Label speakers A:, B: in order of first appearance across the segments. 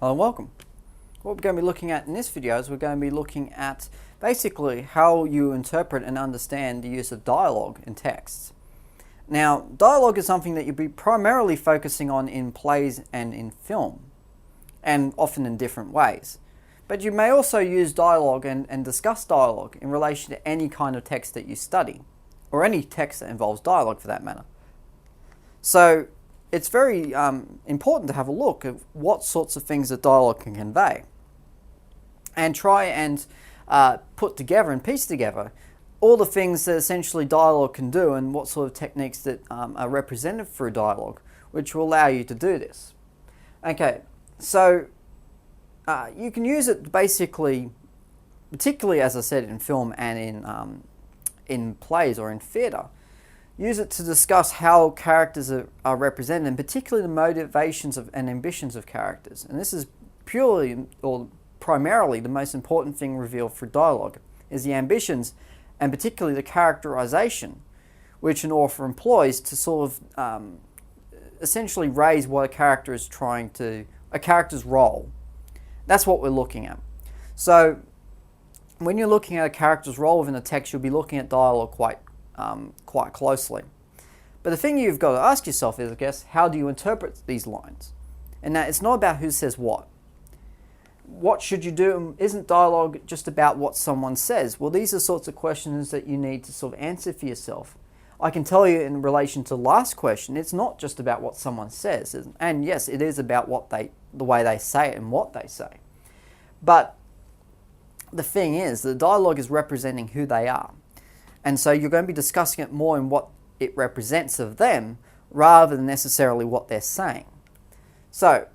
A: Hello and welcome. What we're going to be looking at in this video is we're going to be looking at basically how you interpret and understand the use of dialogue in texts. Now, dialogue is something that you'll be primarily focusing on in plays and in film, and often in different ways. But you may also use dialogue and discuss dialogue in relation to any kind of text that you study, or any text that involves dialogue for that matter. So, it's very important to have a look at what sorts of things that dialogue can convey and try and put together and piece together all the things that essentially dialogue can do and what sort of techniques that are represented through dialogue, which will allow you to do this. Okay, so you can use it basically, particularly as I said, in film and in plays or in theatre. Use it to discuss how characters are represented, and particularly the motivations and ambitions of characters. And this is purely or primarily the most important thing revealed through dialogue, is the ambitions and particularly the characterization which an author employs to sort of essentially raise what a character is a character's role. That's what we're looking at. So when you're looking at a character's role within a text, you'll be looking at dialogue quite closely. But the thing you've got to ask yourself is, I guess, how do you interpret these lines? And that it's not about who says what. What should you do? Isn't dialogue just about what someone says? Well, these are sorts of questions that you need to sort of answer for yourself. I can tell you in relation to the last question, it's not just about what someone says. And yes, it is about the way they say it and what they say. But the thing is, the dialogue is representing who they are. And so you're going to be discussing it more in what it represents of them rather than necessarily what they're saying. So,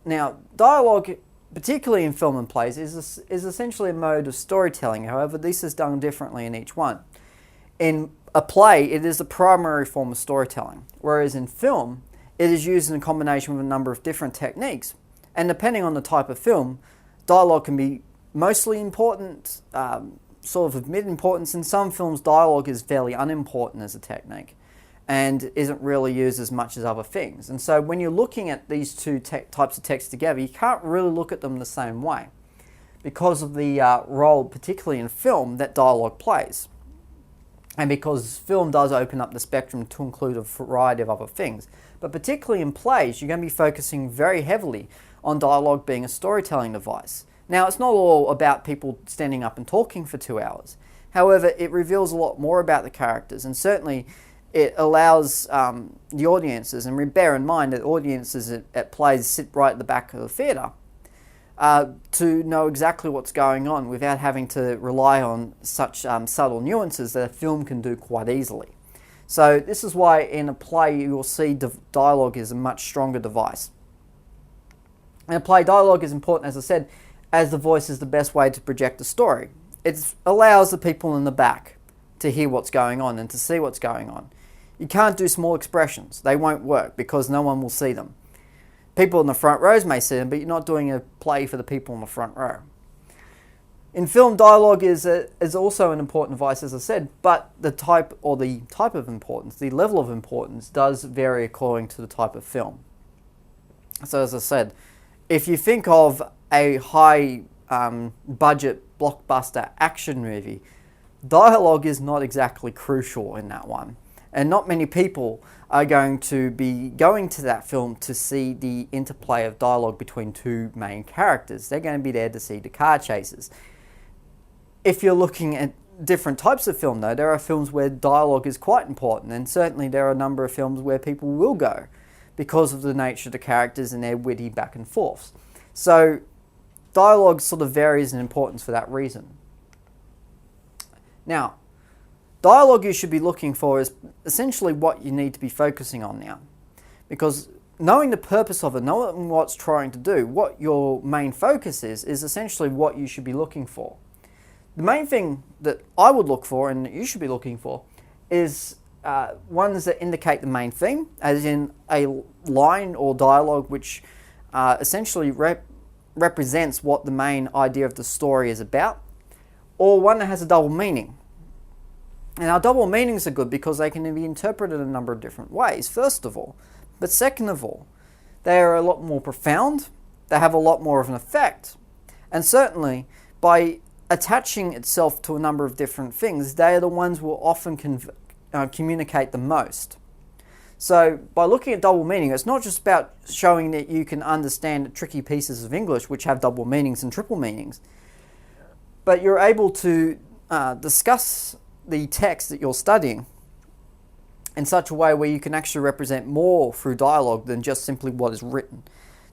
A: now, dialogue, particularly in film and plays, is essentially a mode of storytelling. However, this is done differently in each one. In a play, it is the primary form of storytelling, whereas in film, it is used in a combination with a number of different techniques. And depending on the type of film, dialogue can be mostly important, sort of mid-importance. In some films, dialogue is fairly unimportant as a technique and isn't really used as much as other things. And so when you're looking at these two types of text together, you can't really look at them the same way because of the role, particularly in film, that dialogue plays. And because film does open up the spectrum to include a variety of other things. But particularly in plays, you're going to be focusing very heavily on dialogue being a storytelling device. Now, it's not all about people standing up and talking for 2 hours. However, it reveals a lot more about the characters, and certainly it allows the audiences, and bear in mind that audiences at plays sit right at the back of the theatre, to know exactly what's going on without having to rely on such subtle nuances that a film can do quite easily. So this is why in a play you will see dialogue is a much stronger device. In a play, dialogue is important, as I said, as the voice is the best way to project a story. It allows the people in the back to hear what's going on and to see what's going on. You can't do small expressions. They won't work because no one will see them. People in the front rows may see them, but you're not doing a play for the people in the front row. In film, dialogue is also an important device, as I said, but the type of importance, the level of importance, does vary according to the type of film. So as I said, if you think of a high budget blockbuster action movie, dialogue is not exactly crucial in that one. And not many people are going to be going to that film to see the interplay of dialogue between two main characters. They're going to be there to see the car chases. If you're looking at different types of film, though, there are films where dialogue is quite important, and certainly there are a number of films where people will go because of the nature of the characters and their witty back and forths. So dialogue sort of varies in importance for that reason. Now, dialogue you should be looking for is essentially what you need to be focusing on now. Because knowing the purpose of it, knowing what it's trying to do, what your main focus is essentially what you should be looking for. The main thing that I would look for and that you should be looking for is ones that indicate the main theme, as in a line or dialogue which essentially represents what the main idea of the story is about, or one that has a double meaning. Now, double meanings are good because they can be interpreted in a number of different ways, first of all. But second of all, they are a lot more profound they have a lot more of an effect. And certainly, by attaching itself to a number of different things, they are the ones who will often communicate the most. So by looking at double meaning, it's not just about showing that you can understand tricky pieces of English which have double meanings and triple meanings, but you're able to discuss the text that you're studying in such a way where you can actually represent more through dialogue than just simply what is written.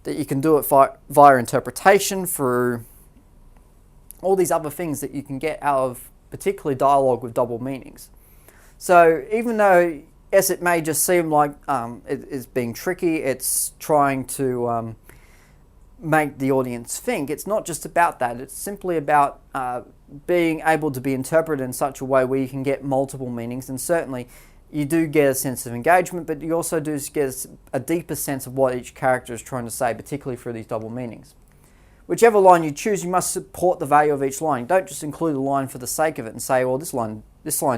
A: That you can do it via interpretation, through all these other things that you can get out of particularly dialogue with double meanings. So even though, yes, it may just seem like it is being tricky, it's trying to make the audience think, it's not just about that. It's simply about being able to be interpreted in such a way where you can get multiple meanings, and certainly you do get a sense of engagement, but you also do get a deeper sense of what each character is trying to say, particularly through these double meanings. Whichever line you choose, you must support the value of each line. Don't just include a line for the sake of it and say, well, this line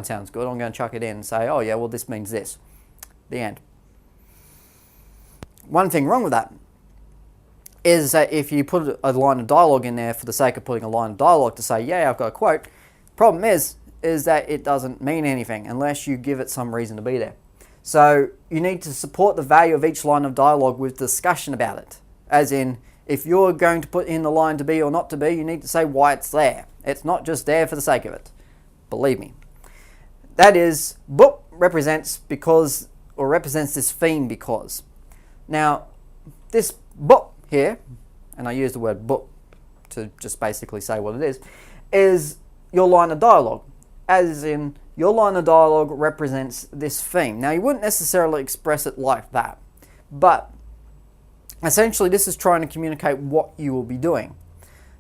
A: sounds good, I'm going to chuck it in, and say, oh yeah, well, this means this. The end. One thing wrong with that is that if you put a line of dialogue in there for the sake of putting a line of dialogue to say, yeah, I've got a quote, problem is that it doesn't mean anything unless you give it some reason to be there. So you need to support the value of each line of dialogue with discussion about it. As in, if you're going to put in the line to be or not to be, you need to say why it's there. It's not just there for the sake of it. Believe me. That is, book represents because, or represents this theme because. Now, this book here, and I use the word book to just basically say what it is your line of dialogue. As in, your line of dialogue represents this theme. Now, you wouldn't necessarily express it like that, but essentially this is trying to communicate what you will be doing.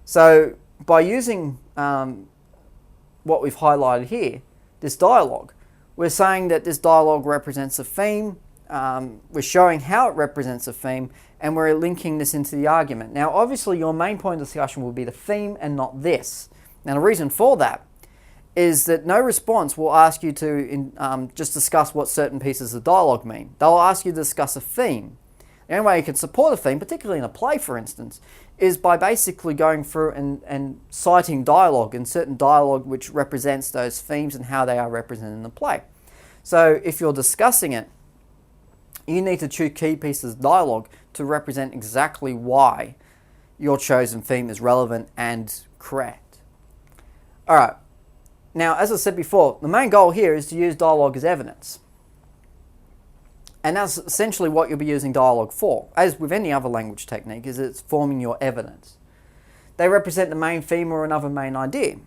A: So, by using what we've highlighted here, this dialogue, we're saying that this dialogue represents a theme, we're showing how it represents a theme, and we're linking this into the argument. Now, obviously, your main point of discussion will be the theme and not this. Now, the reason for that is that no response will ask you to just discuss what certain pieces of dialogue mean. They'll ask you to discuss a theme. The only way you can support a theme, particularly in a play, for instance, is by basically going through and citing dialogue, and certain dialogue which represents those themes and how they are represented in the play. So if you're discussing it, you need to choose key pieces of dialogue to represent exactly why your chosen theme is relevant and correct. Alright, now as I said before, the main goal here is to use dialogue as evidence. And that's essentially what you'll be using dialogue for. As with any other language technique, is it's forming your evidence. They represent the main theme or another main idea.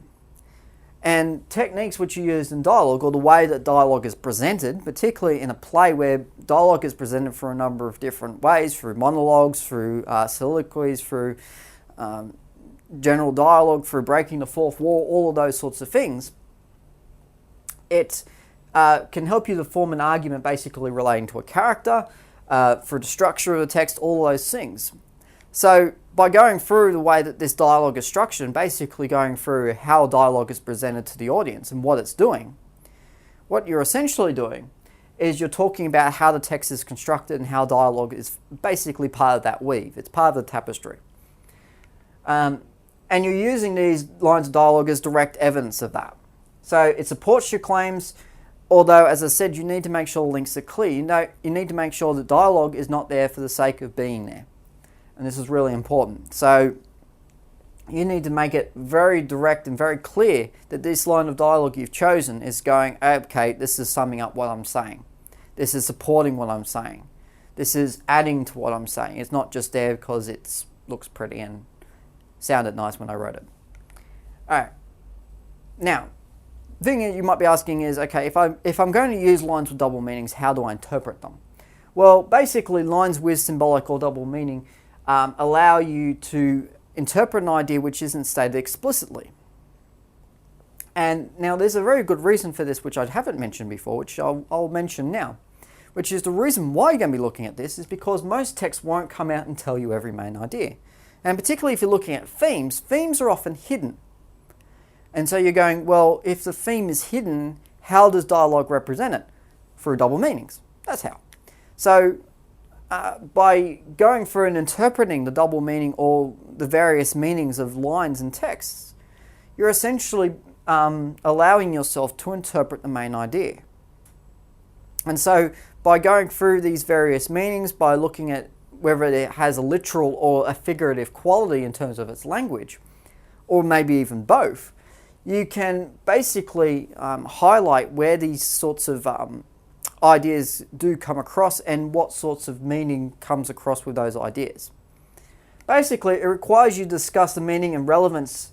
A: And techniques which you use in dialogue, or the way that dialogue is presented, particularly in a play where dialogue is presented for a number of different ways, through monologues, through soliloquies, through general dialogue, through breaking the fourth wall, all of those sorts of things, it can help you to form an argument basically relating to a character, for the structure of the text, all those things. So by going through the way that this dialogue is structured, and basically going through how dialogue is presented to the audience and what it's doing, what you're essentially doing is you're talking about how the text is constructed and how dialogue is basically part of that weave. It's part of the tapestry. And you're using these lines of dialogue as direct evidence of that. So it supports your claims. Although, as I said, you need to make sure links are clear. You need to make sure that dialogue is not there for the sake of being there. And this is really important. So you need to make it very direct and very clear that this line of dialogue you've chosen is going, okay, this is summing up what I'm saying. This is supporting what I'm saying. This is adding to what I'm saying. It's not just there because it looks pretty and sounded nice when I wrote it. Alright. Now, the thing you might be asking is, okay, if I'm going to use lines with double meanings, how do I interpret them? Well, basically, lines with symbolic or double meaning allow you to interpret an idea which isn't stated explicitly. And now there's a very good reason for this, which I haven't mentioned before, which I'll mention now, which is the reason why you're going to be looking at this is because most texts won't come out and tell you every main idea. And particularly if you're looking at themes, themes are often hidden. And so you're going, well, if the theme is hidden, how does dialogue represent it? Through double meanings. That's how. So by going through and interpreting the double meaning or the various meanings of lines and texts, you're essentially allowing yourself to interpret the main idea. And so by going through these various meanings, by looking at whether it has a literal or a figurative quality in terms of its language, or maybe even both, you can basically highlight where these sorts of ideas do come across and what sorts of meaning comes across with those ideas. Basically, it requires you to discuss the meaning and relevance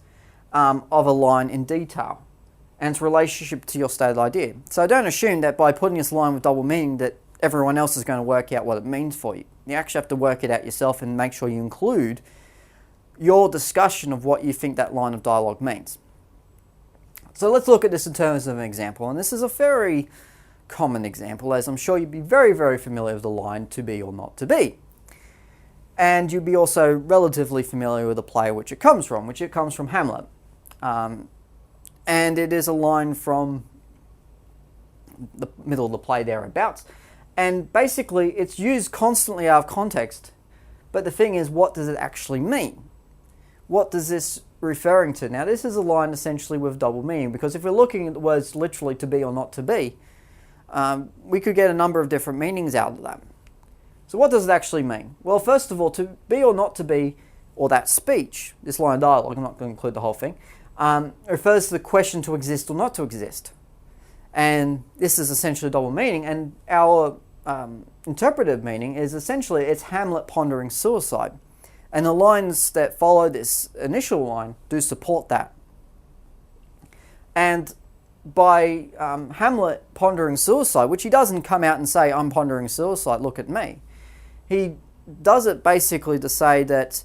A: of a line in detail and its relationship to your stated idea. So don't assume that by putting this line with double meaning that everyone else is going to work out what it means for you. You actually have to work it out yourself and make sure you include your discussion of what you think that line of dialogue means. So let's look at this in terms of an example, and this is a very common example, as I'm sure you'd be very, very familiar with the line "to be or not to be." And you'd be also relatively familiar with the play which it comes from Hamlet. And it is a line from the middle of the play thereabouts. And basically it's used constantly out of context. But the thing is, what does it actually mean? What does this referring to? Now this is a line essentially with double meaning, because if we're looking at the words literally "to be" or "not to be," we could get a number of different meanings out of that. So what does it actually mean? Well, first of all, to be or not to be, or that speech, this line of dialogue, I'm not going to include the whole thing, refers to the question to exist or not to exist. And this is essentially double meaning, and our interpretive meaning is essentially it's Hamlet pondering suicide. And the lines that follow this initial line do support that. And by Hamlet pondering suicide, which he doesn't come out and say, "I'm pondering suicide, look at me." He does it basically to say that,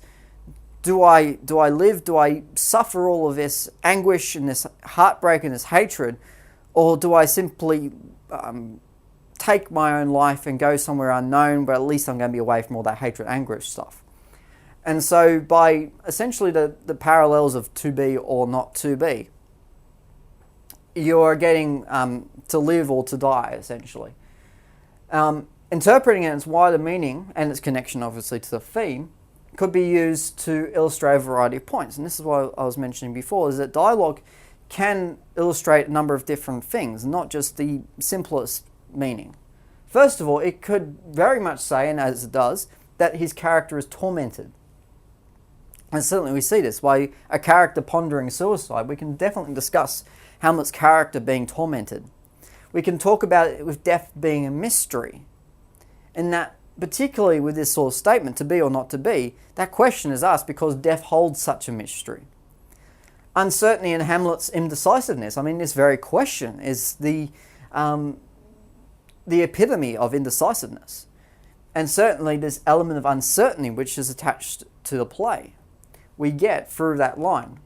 A: do I live, do I suffer all of this anguish and this heartbreak and this hatred, or do I simply take my own life and go somewhere unknown, but at least I'm going to be away from all that hatred, anguish stuff. And so by essentially the parallels of to be or not to be, you're getting to live or to die, essentially. Interpreting it in its wider meaning and its connection, obviously, to the theme, could be used to illustrate a variety of points. And this is what I was mentioning before, is that dialogue can illustrate a number of different things, not just the simplest meaning. First of all, it could very much say, and as it does, that his character is tormented. And certainly we see this by a character pondering suicide. We can definitely discuss Hamlet's character being tormented. We can talk about it with death being a mystery. And that, particularly with this sort of statement, to be or not to be, that question is asked because death holds such a mystery. Uncertainty in Hamlet's indecisiveness. I mean, this very question is the epitome of indecisiveness. And certainly this element of uncertainty which is attached to the play, we get through that line.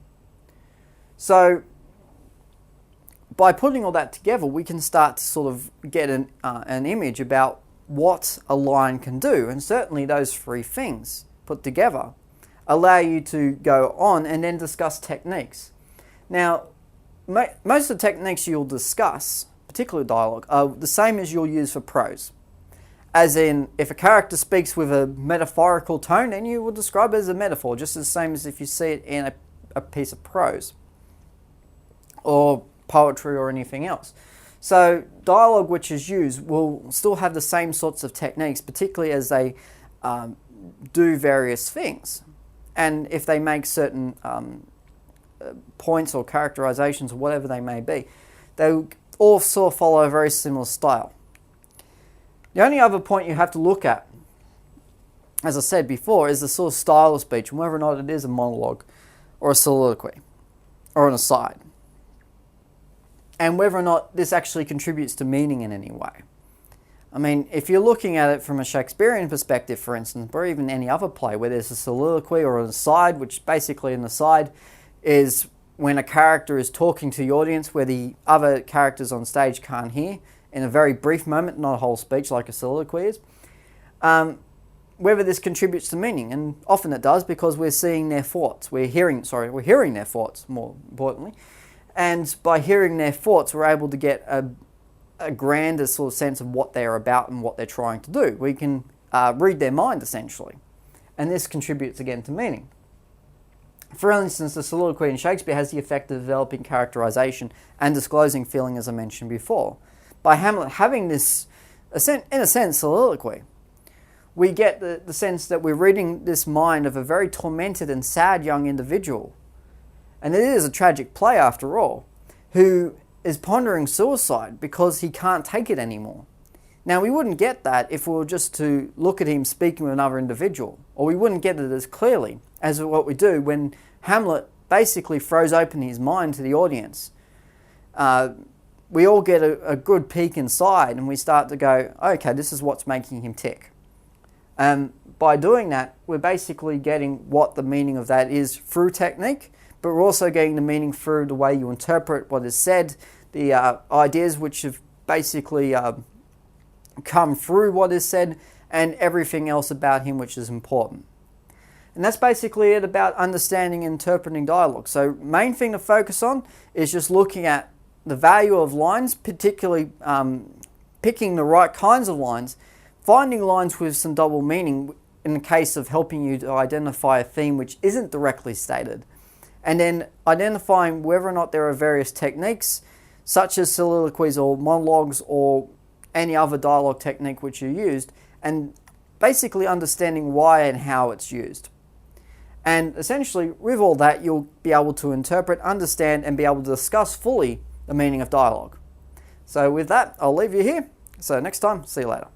A: So by putting all that together, we can start to sort of get an image about what a line can do. And certainly those three things put together allow you to go on and then discuss techniques. Now, most of the techniques you'll discuss, particularly dialogue, are the same as you'll use for prose. As in, if a character speaks with a metaphorical tone, then you will describe it as a metaphor, just the same as if you see it in a piece of prose or poetry or anything else. So dialogue which is used will still have the same sorts of techniques, particularly as they do various things. And if they make certain points or characterizations or whatever they may be, they all sort of follow a very similar style. The only other point you have to look at, as I said before, is the sort of style of speech and whether or not it is a monologue or a soliloquy or an aside. And whether or not this actually contributes to meaning in any way. I mean, if you're looking at it from a Shakespearean perspective, for instance, or even any other play where there's a soliloquy or an aside, which basically an aside is when a character is talking to the audience where the other characters on stage can't hear, in a very brief moment, not a whole speech like a soliloquy is, whether this contributes to meaning. And often it does, because we're seeing their thoughts. We're hearing their thoughts, more importantly. And by hearing their thoughts, we're able to get a grander sort of sense of what they're about and what they're trying to do. We can read their mind essentially. And this contributes again to meaning. For instance, the soliloquy in Shakespeare has the effect of developing characterization and disclosing feeling, as I mentioned before. By Hamlet having this, in a sense, soliloquy, we get the sense that we're reading this mind of a very tormented and sad young individual. And it is a tragic play after all, who is pondering suicide because he can't take it anymore. Now, we wouldn't get that if we were just to look at him speaking with another individual, or we wouldn't get it as clearly as what we do when Hamlet basically throws open his mind to the audience. We all get a good peek inside and we start to go, okay, this is what's making him tick. By doing that, we're basically getting what the meaning of that is through technique, but we're also getting the meaning through the way you interpret what is said, the ideas which have basically come through what is said, and everything else about him which is important. And that's basically it about understanding and interpreting dialogue. So main thing to focus on is just looking at the value of lines, particularly picking the right kinds of lines, finding lines with some double meaning in the case of helping you to identify a theme which isn't directly stated, and then identifying whether or not there are various techniques such as soliloquies or monologues or any other dialogue technique which you used, and basically understanding why and how it's used. And essentially, with all that, you'll be able to interpret, understand, and be able to discuss fully the meaning of dialogue. So with that, I'll leave you here. So next time, see you later.